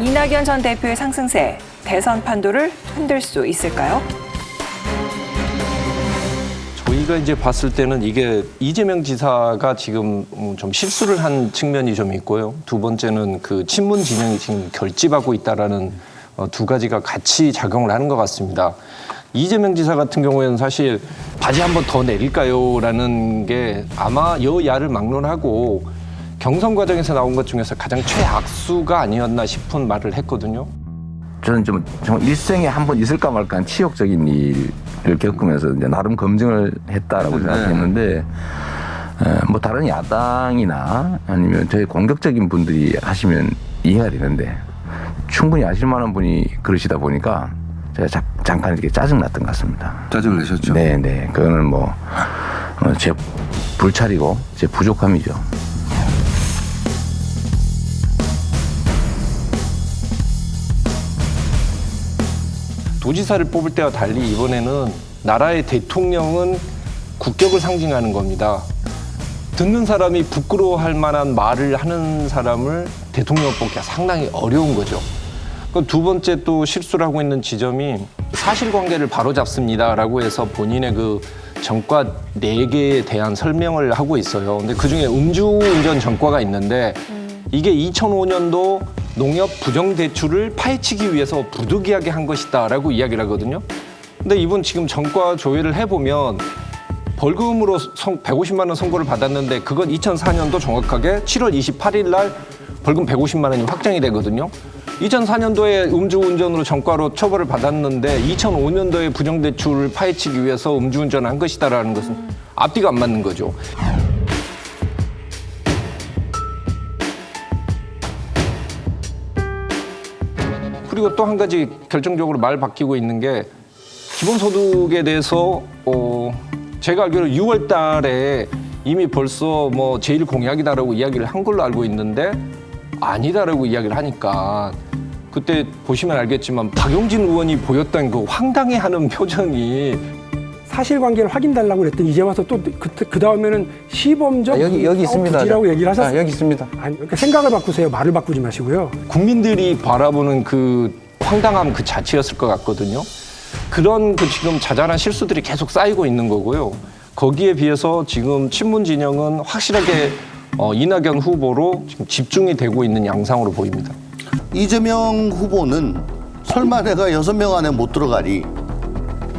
이낙연 전 대표의 상승세, 대선 판도를 흔들 수 있을까요? 저희가 이제 봤을 때는 이게 이재명 지사가 지금 좀 실수를 한 측면이 좀 있고요. 두 번째는 그 친문 진영이 지금 결집하고 있다라는 두 가지가 같이 작용을 하는 것 같습니다. 이재명 지사 같은 경우에는 사실 바지 한 번 더 내릴까요?라는 게 아마 여야를 막론하고 경선 과정에서 나온 것 중에서 가장 최악수가 아니었나 싶은 말을 했거든요. 저는 좀 정말 일생에 한 번 있을까 말까한 치욕적인 일을 겪으면서 이제 나름 검증을 했다라고 생각했는데 뭐 다른 야당이나 아니면 저희 공격적인 분들이 하시면 이해가 되는데 충분히 아실 만한 분이 그러시다 보니까 제가 잠깐 이렇게 짜증났던 것 같습니다. 짜증을 내셨죠? 네네. 그거는 뭐 제 불찰이고 제 부족함이죠. 도지사를 뽑을 때와 달리 이번에는 나라의 대통령은 국격을 상징하는 겁니다. 듣는 사람이 부끄러워할 만한 말을 하는 사람을 대통령 뽑기가 상당히 어려운 거죠. 두 번째 또 실수를 하고 있는 지점이 사실관계를 바로잡습니다라고 해서 본인의 그 전과 4개에 대한 설명을 하고 있어요. 근데 그중에 음주운전 전과가 있는데 이게 2005년도 농협 부정대출을 파헤치기 위해서 부득이하게 한 것이다라고 이야기를 하거든요. 근데 이분 지금 전과 조회를 해보면 벌금으로 150만 원 선고를 받았는데 그건 2004년도 정확하게 7월 28일 날 벌금 150만 원이 확정이 되거든요. 2004년도에 음주운전으로 전과로 처벌을 받았는데 2005년도에 부정대출을 파헤치기 위해서 음주운전을 한 것이다라는 것은 앞뒤가 안 맞는 거죠. 그리고 또 한 가지 결정적으로 말 바뀌고 있는 게 기본소득에 대해서 제가 알기로 6월 달에 이미 벌써 뭐 제일 공약이다라고 이야기를 한 걸로 알고 있는데 아니다라고 이야기를 하니까 그때 보시면 알겠지만 박용진 의원이 보였던 그 황당해하는 표정이 사실관계를 확인달라고 그랬더니 이제 와서 또 그 다음에는 시범적 여기 있습니다. 부지라고 얘기를 하셨어요. 여기 있습니다. 아니, 그러니까 생각을 바꾸세요. 말을 바꾸지 마시고요. 국민들이 바라보는 그 황당함 그 자체였을 것 같거든요. 그런 그 지금 자잘한 실수들이 계속 쌓이고 있는 거고요. 거기에 비해서 지금 친문 진영은 확실하게 이낙연 후보로 지금 집중이 되고 있는 양상으로 보입니다. 이재명 후보는 설마 내가 6명 안에 못 들어가리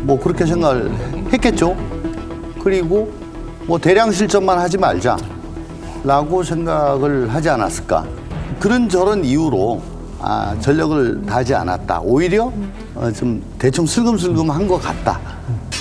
뭐 그렇게 생각을 했겠죠. 그리고 뭐 대량 실전만 하지 말자라고 생각을 하지 않았을까. 그런저런 이유로 전력을 다하지 않았다. 오히려 좀 대충 슬금슬금 한 것 같다.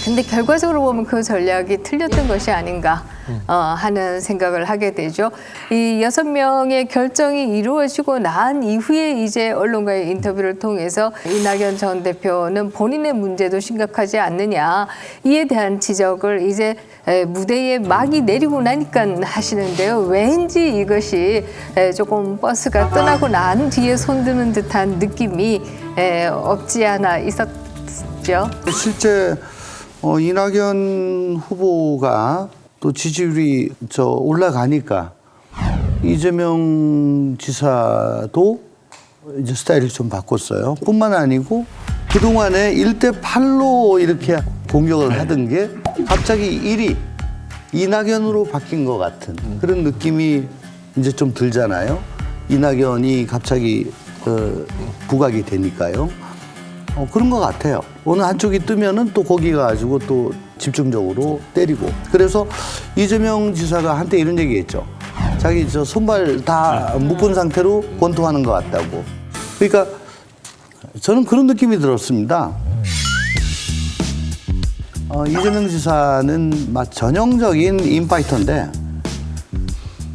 근데 결과적으로 보면 그 전략이 틀렸던 것이 아닌가 하는 생각을 하게 되죠. 이 6명의 결정이 이루어지고 난 이후에 이제 언론과의 인터뷰를 통해서 이낙연 전 대표는 본인의 문제도 심각하지 않느냐 이에 대한 지적을 이제 무대에 막이 내리고 나니까 하시는데요. 왠지 이것이 조금 버스가 떠나고 난 뒤에 손드는 듯한 느낌이 없지 않아 있었죠. 실제 이낙연 후보가 또 지지율이 올라가니까 이재명 지사도 이제 스타일을 좀 바꿨어요. 뿐만 아니고 그동안에 1대8로 이렇게 공격을 하던 게 갑자기 1위 이낙연으로 바뀐 것 같은 그런 느낌이 이제 좀 들잖아요. 이낙연이 갑자기 부각이 되니까요. 그런 것 같아요. 어느 한쪽이 뜨면은 또 거기 가지고 또 집중적으로 때리고. 그래서 이재명 지사가 한때 이런 얘기했죠. 자기 손발 다 묶은 상태로 권투하는 것 같다고. 그러니까 저는 그런 느낌이 들었습니다. 이재명 지사는 전형적인 인파이터인데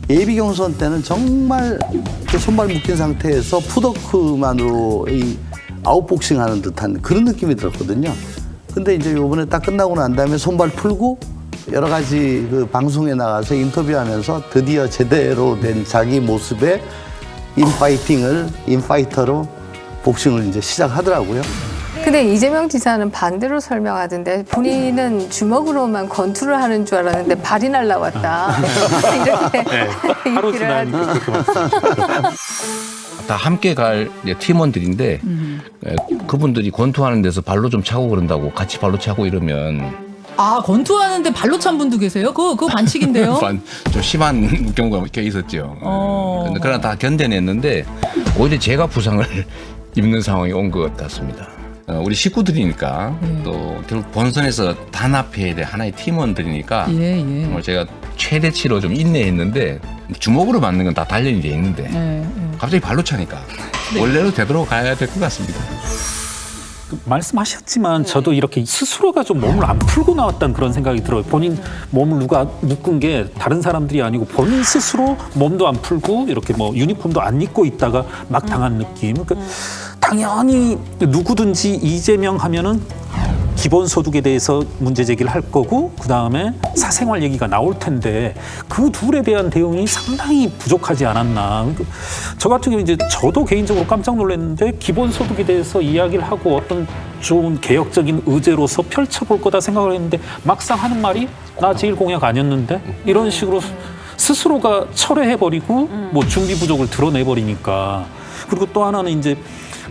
예비 경선 때는 정말 손발 묶인 상태에서 푸더크만으로 아웃복싱 하는 듯한 그런 느낌이 들었거든요. 근데 이제 요번에 딱 끝나고 난 다음에 손발 풀고 여러 가지 그 방송에 나가서 인터뷰하면서 드디어 제대로 된 자기 모습의 인파이터로 복싱을 이제 시작하더라고요. 근데 이재명 지사는 반대로 설명하던데 본인은 주먹으로만 권투를 하는 줄 알았는데 발이 날라왔다. 이렇게 하루 얘기를 지나니까 그렇게 말씀하시더라고요. 다 함께 갈 이제 팀원들인데 그분들이 권투하는 데서 발로 좀 차고 그런다고 같이 발로 차고 이러면 아, 권투하는데 발로 찬 분도 계세요? 그거 반칙인데요? 좀 심한 경우가 꽤 있었죠. 근데 그러나 다 견뎌냈는데 오히려 제가 부상을 입는 상황이 온 것 같습니다. 우리 식구들이니까 또 결국 본선에서 단합해야 될 하나의 팀원들이니까 예. 정말 제가 최대치로 좀 인내했는데 주먹으로 맞는 건 다 단련이 돼 있는데 갑자기 발로 차니까 원래로 되도록 가야 될 것 같습니다. 말씀하셨지만 저도 이렇게 스스로가 좀 몸을 안 풀고 나왔다는 그런 생각이 들어요. 본인 몸을 누가 묶은 게 다른 사람들이 아니고 본인 스스로 몸도 안 풀고 이렇게 뭐 유니폼도 안 입고 있다가 막 당한 느낌. 그러니까 당연히 누구든지 이재명 하면은 기본소득에 대해서 문제 제기를 할 거고 그다음에 사생활 얘기가 나올 텐데 그 둘에 대한 대응이 상당히 부족하지 않았나. 저 같은 경우 이제 저도 개인적으로 깜짝 놀랐는데 기본소득에 대해서 이야기를 하고 어떤 좋은 개혁적인 의제로서 펼쳐볼 거다 생각을 했는데 막상 하는 말이 나 제일 공약 아니었는데 이런 식으로 스스로가 철회해버리고 뭐 준비 부족을 드러내버리니까. 그리고 또 하나는 이제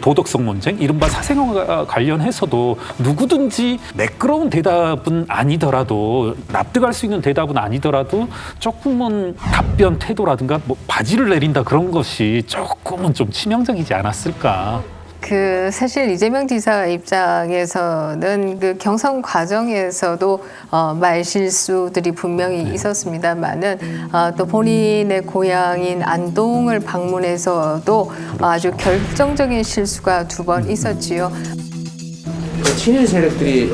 도덕성 논쟁, 이른바 사생활과 관련해서도 누구든지 매끄러운 대답은 아니더라도 납득할 수 있는 대답은 아니더라도 조금은 답변 태도라든가 뭐 바지를 내린다 그런 것이 조금은 좀 치명적이지 않았을까. 사실 이재명 지사 입장에서는 그 경선 과정에서도 말 실수들이 분명히 있었습니다만은 또 본인의 고향인 안동을 방문해서도 아주 결정적인 실수가 2번 있었지요. 친일 세력들이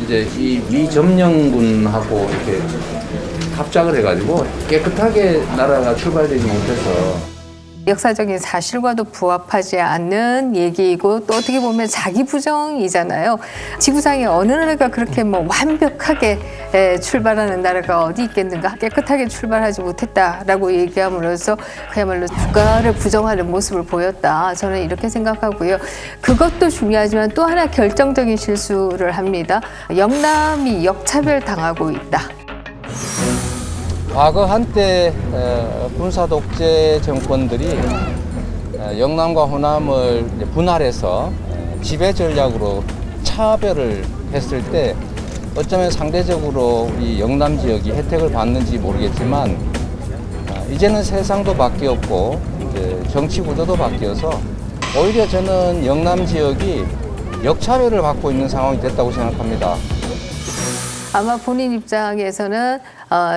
이제 이 미점령군하고 이렇게 합작을 해가지고 깨끗하게 나라가 출발되지 못해서 역사적인 사실과도 부합하지 않는 얘기이고 또 어떻게 보면 자기 부정이잖아요. 지구상에 어느 나라가 그렇게 뭐 완벽하게 출발하는 나라가 어디 있겠는가. 깨끗하게 출발하지 못했다라고 얘기함으로써 그야말로 국가를 부정하는 모습을 보였다. 저는 이렇게 생각하고요. 그것도 중요하지만 또 하나 결정적인 실수를 합니다. 영남이 역차별 당하고 있다. 과거 한때 군사 독재 정권들이 영남과 호남을 분할해서 지배 전략으로 차별을 했을 때 어쩌면 상대적으로 이 영남 지역이 혜택을 받는지 모르겠지만 이제는 세상도 바뀌었고 이제 정치 구조도 바뀌어서 오히려 저는 영남 지역이 역차별을 받고 있는 상황이 됐다고 생각합니다. 아마 본인 입장에서는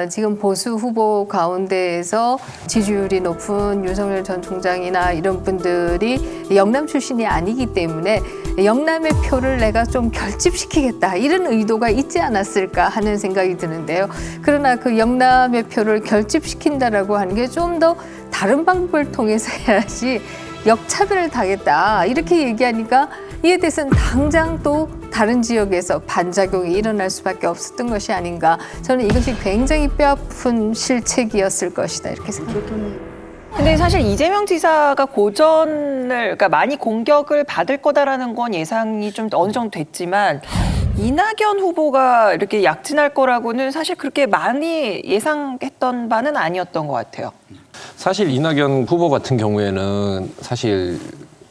지금 보수 후보 가운데에서 지지율이 높은 윤석열 전 총장이나 이런 분들이 영남 출신이 아니기 때문에 영남의 표를 내가 좀 결집시키겠다 이런 의도가 있지 않았을까 하는 생각이 드는데요. 그러나 그 영남의 표를 결집시킨다라고 하는 게 좀 더 다른 방법을 통해서 해야지 역차별을 당했다 이렇게 얘기하니까 이에 대해서는 당장 또 다른 지역에서 반작용이 일어날 수밖에 없었던 것이 아닌가. 저는 이것이 굉장히 뼈아픈 실책이었을 것이다 이렇게 생각합니다. 근데 사실 이재명 지사가 그러니까 많이 공격을 받을 거다라는 건 예상이 좀 어느 정도 됐지만 이낙연 후보가 이렇게 약진할 거라고는 사실 그렇게 많이 예상했던 바는 아니었던 것 같아요. 사실 이낙연 후보 같은 경우에는 사실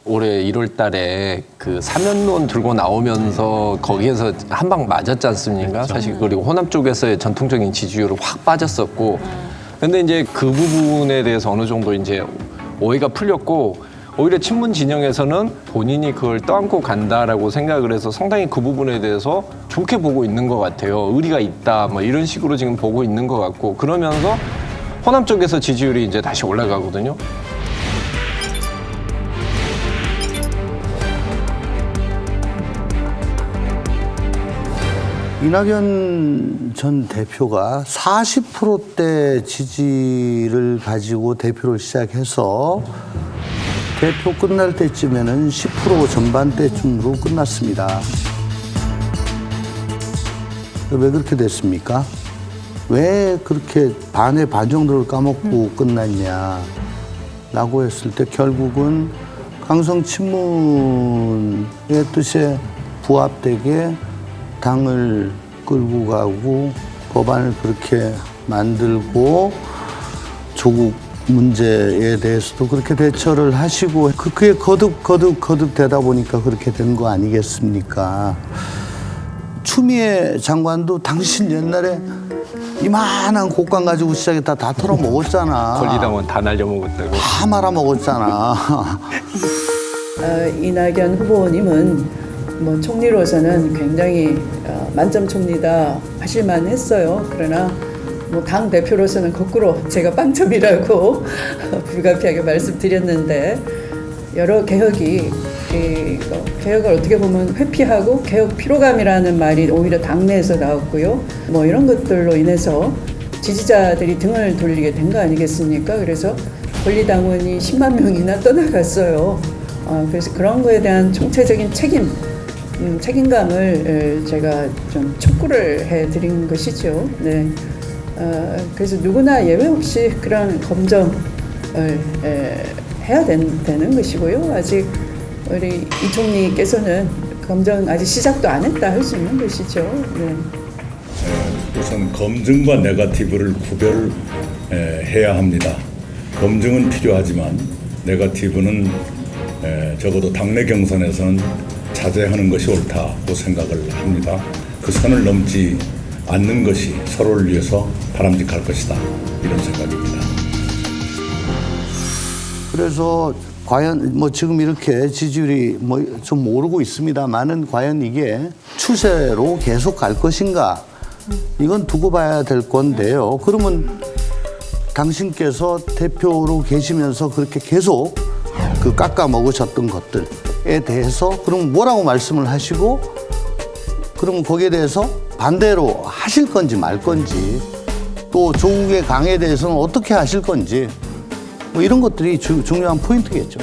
올해 1월 달에 그 사면론 들고 나오면서 거기에서 한 방 맞았지 않습니까? 사실 그리고 호남 쪽에서의 전통적인 지지율은 확 빠졌었고 근데 이제 그 부분에 대해서 어느 정도 이제 오해가 풀렸고 오히려 친문 진영에서는 본인이 그걸 떠안고 간다라고 생각을 해서 상당히 그 부분에 대해서 좋게 보고 있는 것 같아요. 의리가 있다 뭐 이런 식으로 지금 보고 있는 것 같고 그러면서 호남 쪽에서 지지율이 이제 다시 올라가거든요. 이낙연 전 대표가 40%대 지지를 가지고 대표를 시작해서 대표 끝날 때쯤에는 10% 전반대쯤으로 끝났습니다. 왜 그렇게 됐습니까? 왜 그렇게 반의 반 정도를 까먹고 끝났냐라고 했을 때 결국은 강성 친문의 뜻에 부합되게 당을 끌고 가고 법안을 그렇게 만들고 조국 문제에 대해서도 그렇게 대처를 하시고 그게 거듭 되다 보니까 그렇게 된 거 아니겠습니까? 추미애 장관도 당신 옛날에 이만한 곡간 가지고 시작했다 다 털어먹었잖아. 권리당원 다 날려먹었다고. 다 말아먹었잖아. 이낙연 후보님은 뭐 총리로서는 굉장히 만점 총리다 하실만 했어요. 그러나 뭐 당 대표로서는 거꾸로 제가 빵점이라고 불가피하게 말씀드렸는데 여러 개혁이 개혁을 어떻게 보면 회피하고 개혁 피로감이라는 말이 오히려 당내에서 나왔고요. 뭐 이런 것들로 인해서 지지자들이 등을 돌리게 된 거 아니겠습니까? 그래서 권리당원이 10만 명이나 떠나갔어요. 그래서 그런 거에 대한 총체적인 책임감을 제가 좀 촉구를 해드린 것이죠. 네. 그래서 누구나 예외 없이 그런 검증을 해야 되는 것이고요. 아직 우리 이 총리께서는 검증 아직 시작도 안 했다 할 수 있는 것이죠. 네. 우선 검증과 네거티브를 구별해야 합니다. 검증은 필요하지만 네거티브는 적어도 당내 경선에서는 자제하는 것이 옳다고 생각을 합니다. 그 선을 넘지 않는 것이 서로를 위해서 바람직할 것이다. 이런 생각입니다. 그래서 과연 뭐 지금 이렇게 지지율이 뭐 좀 오르고 있습니다만은 과연 이게 추세로 계속 갈 것인가? 이건 두고 봐야 될 건데요. 그러면 당신께서 대표로 계시면서 그렇게 계속 그 깎아 먹으셨던 것들에 대해서 그럼 뭐라고 말씀을 하시고 그러면 거기에 대해서 반대로 하실 건지 말 건지 또 조국의 강에 대해서는 어떻게 하실 건지 뭐 이런 것들이 중요한 포인트겠죠.